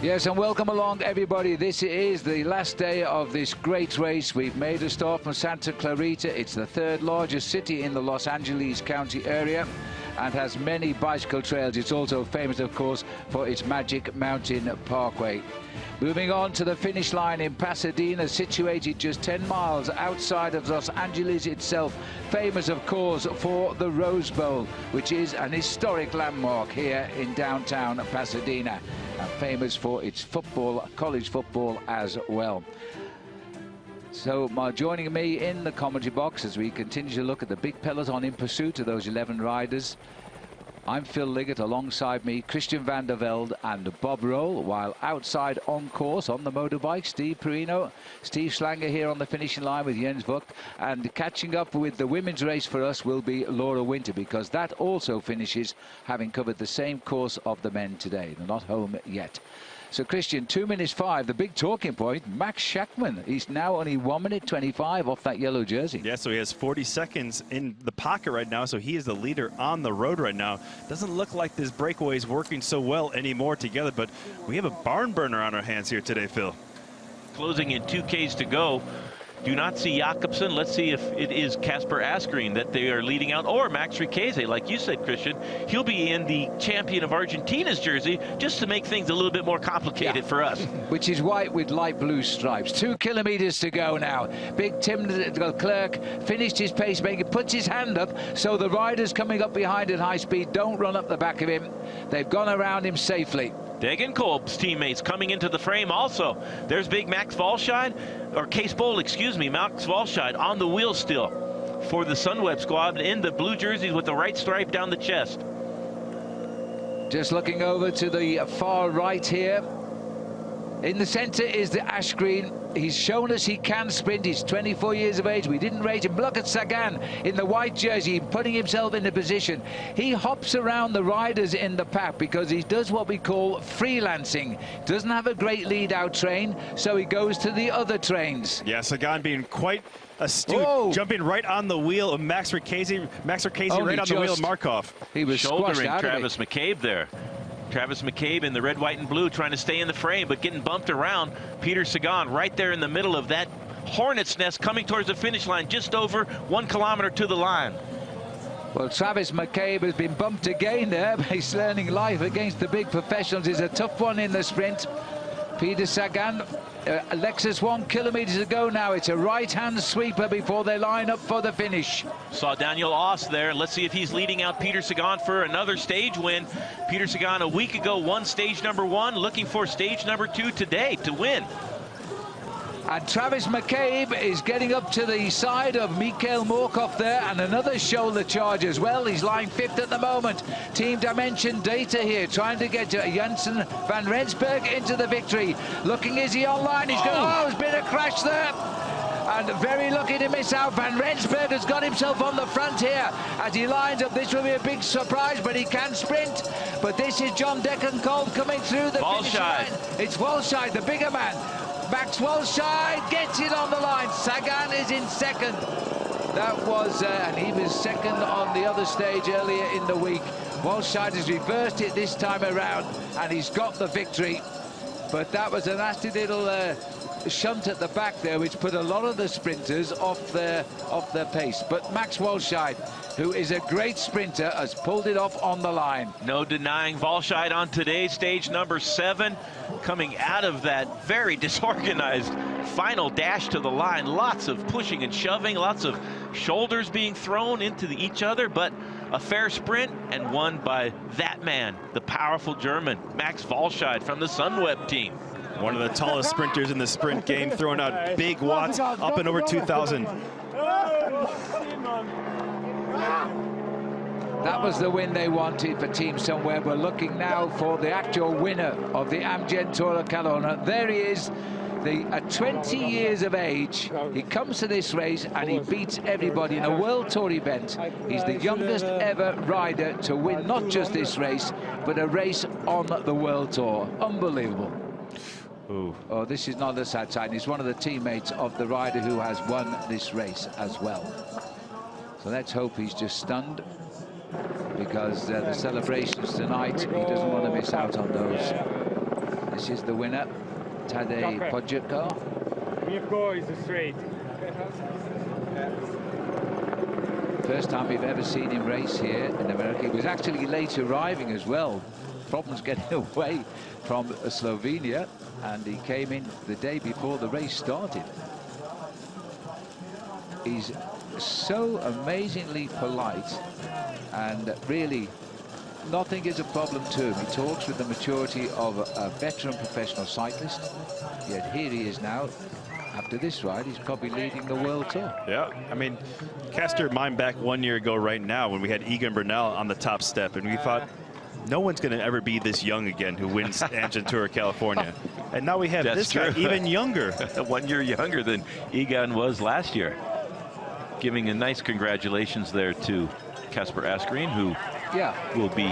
Yes, and welcome along, everybody. This is the last day of this great race. We've made a start from Santa Clarita. It's the third largest city in the Los Angeles County area and has many bicycle trails. It's also famous, of course, for its Magic Mountain Parkway. Moving on to the finish line in Pasadena, situated just 10 miles outside of Los Angeles itself. Famous, of course, for the Rose Bowl, which is an historic landmark here in downtown Pasadena, and famous for its football, college football as well. So joining me in the commentary box as we continue to look at the big peloton in pursuit of those 11 riders, I'm Phil Liggett. Alongside me, Christian van der Velde and Bob Roll, while outside on course on the motorbike, Steve Perino, Steve Schlanger here on the finishing line with Jens Vogt, and catching up with the women's race for us will be Laura Winter, because that also finishes having covered the same course of the men today. They're not home yet. So, Christian, 2 minutes 5, the big talking point, Max Schachmann. He's now only 1 minute 25 off that yellow jersey. Yeah, so he has 40 seconds in the pocket right now, so he is the leader on the road right now. Doesn't look like this breakaway is working so well anymore together, but we have a barn burner on our hands here today, Phil. Closing in 2Ks to go. Do not see Jakobsen. Let's see if it is Kasper Asgreen that they are leading out, or Max Riqueze, like you said, Christian. He'll be in the champion of Argentina's jersey, just to make things a little bit more complicated for us. Which is white with light blue stripes. 2 kilometers to go now. Big Tim Clerc finished his pacemaker, puts his hand up, so the riders coming up behind at high speed don't run up the back of him. They've gone around him safely. Degenkolb's teammates coming into the frame also. There's big Max Walscheid, or Cees Bol, excuse me, Max Walscheid on the wheel still for the Sunweb squad in the blue jerseys with the right stripe down the chest. Just looking over to the far right here. In the center is the Asgreen. He's shown us he can sprint. He's 24 years of age. We didn't rate him. Look at Sagan in the white jersey, putting himself in the position. He hops around the riders in the pack because he does what we call freelancing. Doesn't have a great lead-out train, so he goes to the other trains. Yeah, Sagan being quite astute, jumping right on the wheel of Max Riqueze. Max Riqueze right on the wheel of Markov. He was shouldering Travis McCabe there. Travis McCabe in the red, white, and blue trying to stay in the frame, but getting bumped around. Peter Sagan right there in the middle of that hornet's nest, coming towards the finish line, just over 1 kilometer to the line. Well, Travis McCabe has been bumped again there, but he's learning life against the big professionals. It's a tough one in the sprint. Peter Sagan, Lexus 1 kilometer to go now. It's a right-hand sweeper before they line up for the finish. Saw Daniel Oss there. Let's see if he's leading out Peter Sagan for another stage win. Peter Sagan a week ago won stage number 1, looking for stage number 2 today to win. And Travis McCabe is getting up to the side of Mikhail Morkov there, and another shoulder charge as well. He's lying 5th at the moment. Team Dimension Data here, trying to get Janssen van Rensburg into the victory. Looking, is he online? He's there's been a crash there. And very lucky to miss out. Van Rensburg has got himself on the front here as he lines up. This will be a big surprise, but he can sprint. But this is John Degenkolb coming through the finish line. It's Walscheid, the bigger man. Max Walscheid gets it on the line. Sagan is in second. That was, and he was second on the other stage earlier in the week. Walscheid has reversed it this time around, and he's got the victory. But that was a nasty little shunt at the back there, which put a lot of the sprinters off their pace. But Max Walscheid, who is a great sprinter, has pulled it off on the line. No denying Walscheid on today's stage number 7, coming out of that very disorganized final dash to the line. Lots of pushing and shoving, lots of shoulders being thrown into each other, but a fair sprint and won by that man, the powerful German, Max Walscheid from the Sunweb team. One of the tallest sprinters in the sprint game, throwing out big watts up and over 2,000. That was the win they wanted for Team Sunweb. We're looking now for the actual winner of the Amgen Tour of California. There he is, at 20 years of age. He comes to this race and he beats everybody in a World Tour event. He's the youngest ever rider to win not just this race, but a race on the World Tour. Unbelievable. Ooh. Oh, this is not a sad sign. He's one of the teammates of the rider who has won this race as well. So let's hope he's just stunned, because the celebrations tonight, he doesn't want to miss out on those. This is the winner, Tadej Pogacar. Is straight. First time we've ever seen him race here in America. He was actually late arriving as well. Problems getting away from Slovenia, and he came in the day before the race started. He's so amazingly polite, and really nothing is a problem to him. He talks with the maturity of a veteran professional cyclist, yet here he is now. After this ride, he's probably leading the World Tour. Yeah, I mean, cast your mind back 1 year ago right now when we had Egan Bernal on the top step, and we thought, no one's going to ever be this young again who wins Amgen Tour of California. And now we have this guy even younger. 1 year younger than Egan was last year. Giving a nice congratulations there to Kasper Asgreen, who will be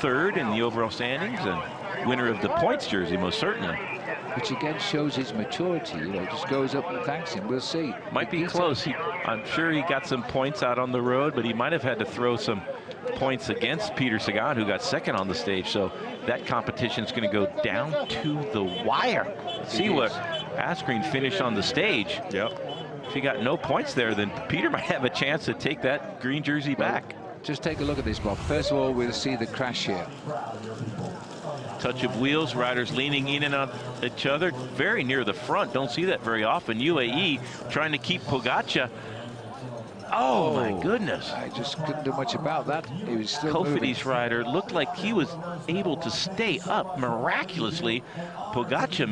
third in the overall standings and winner of the points jersey, most certainly. Which again shows his maturity. You know, just goes up and thanks him. We'll see. Might be close. I'm sure he got some points out on the road, but he might have had to throw some points against Peter Sagan, who got second on the stage. So that competition is going to go down to the wire. See what Asgreen finished on the stage. Yep. If he got no points there, then Peter might have a chance to take that green jersey back. Just take a look at this, Bob. First of all, we'll see the crash here. Touch of wheels, riders leaning in and on each other, very near the front. Don't see that very often. UAE trying to keep Pogacar. Oh my goodness. I just couldn't do much about that. He was still Cofidis rider looked like he was able to stay up miraculously. Pogacar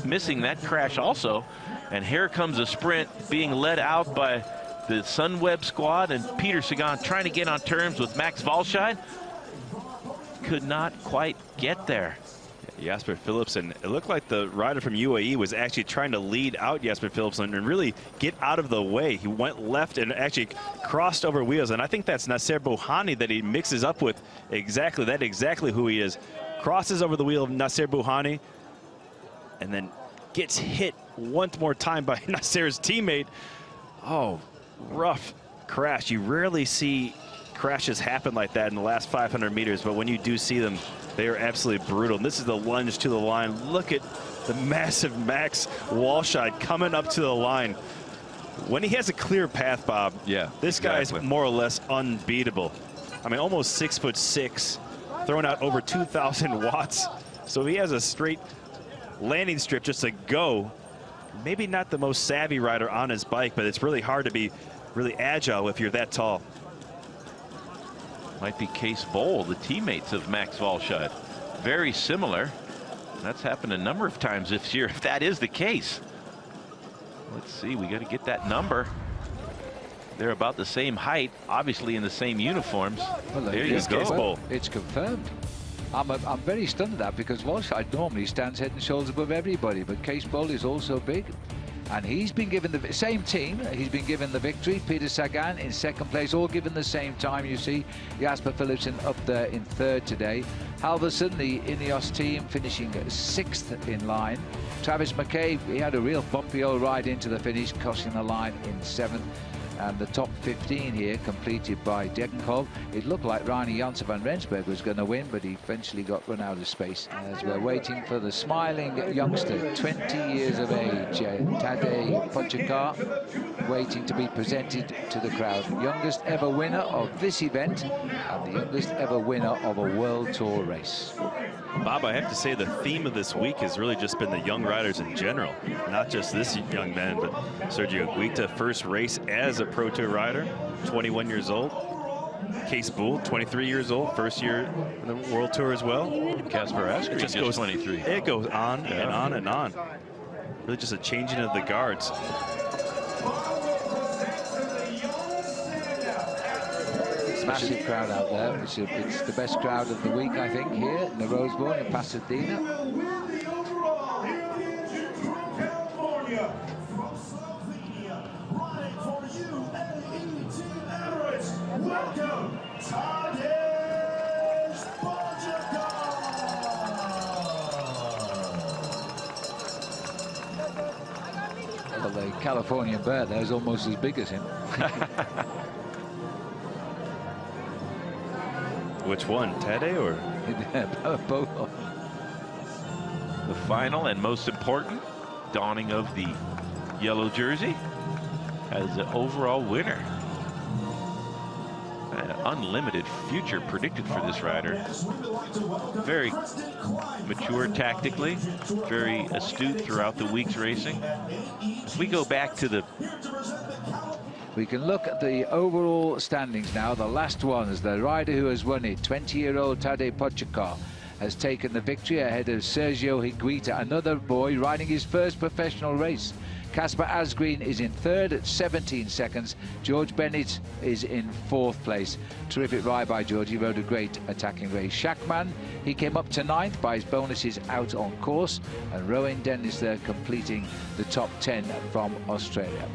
missing that crash also. And here comes a sprint being led out by the Sunweb squad, and Peter Sagan trying to get on terms with Max Walscheid. Could not quite get there. Jasper Philipsen, it looked like the rider from UAE was actually trying to lead out Jasper Philipsen and really get out of the way. He went left and actually crossed over wheels, and I think that's Nasser Bouhanni that he mixes up with. Exactly who he is. Crosses over the wheel of Nasser Bouhanni and then gets hit once more time by Nasser's teammate. Oh, rough crash. You rarely see crashes happen like that in the last 500 meters, but when you do see them, they are absolutely brutal. And this is the lunge to the line. Look at the massive Max Walscheid coming up to the line. When he has a clear path, Bob, this guy is more or less unbeatable. I mean, almost 6'6", throwing out over 2,000 watts. So he has a straight landing strip just to go. Maybe not the most savvy rider on his bike, but it's really hard to be really agile if you're that tall. Might be Cees Bol, the teammates of Max Walscheid. Very similar. That's happened a number of times this year, if that is the case. Let's see, we got to get that number. They're about the same height, obviously in the same uniforms. Well, there you go. It's confirmed. I'm very stunned at that, because Walscheid normally stands head and shoulders above everybody, but Cees Bol is also big. And he's been given the same team. He's been given the victory. Peter Sagan in second place, all given the same time. You see Jasper Philipsen up there in third today. Halverson, the Ineos team, finishing sixth in line. Travis McCabe, he had a real bumpy old ride into the finish, crossing the line in seventh. And the top 15 here completed by Degenkov. It looked like Reinier Janssen van Rensburg was going to win, but he eventually got run out of space. As we're waiting for the smiling youngster, 20 years of age, Tadej Pogacar, waiting to be presented to the crowd. Youngest ever winner of this event, and the youngest ever winner of a World Tour race. Bob, I have to say the theme of this week has really just been the young riders in general. Not just this young man, but Sergio Guita, first race as a Pro Tour rider, 21 years old. Cees Bol, 23 years old, first year in the World Tour as well. Kasper Asgreen just goes 23. It goes on and on and on. Really just a changing of the guards. Massive crowd out there. It's the best crowd of the week, I think, here in the Rose Bowl in Pasadena. Welcome, Tadej Pogacar. Well, the Californian bear there's almost as big as him. Which one, Tadej or? Both. The final and most important donning of the yellow jersey as the overall winner. An unlimited future predicted for this rider. Very mature tactically, very astute throughout the week's racing. If we go back to the... We can look at the overall standings now. The last one is the rider who has won it, 20-year-old Tadej Pogacar, has taken the victory ahead of Sergio Higuita, another boy riding his first professional race. Casper Asgreen is in third at 17 seconds. George Bennett is in fourth place. Terrific ride by George. He rode a great attacking race. Shackman, he came up to ninth by his bonuses out on course. And Rowan Dennis there completing the top 10 from Australia.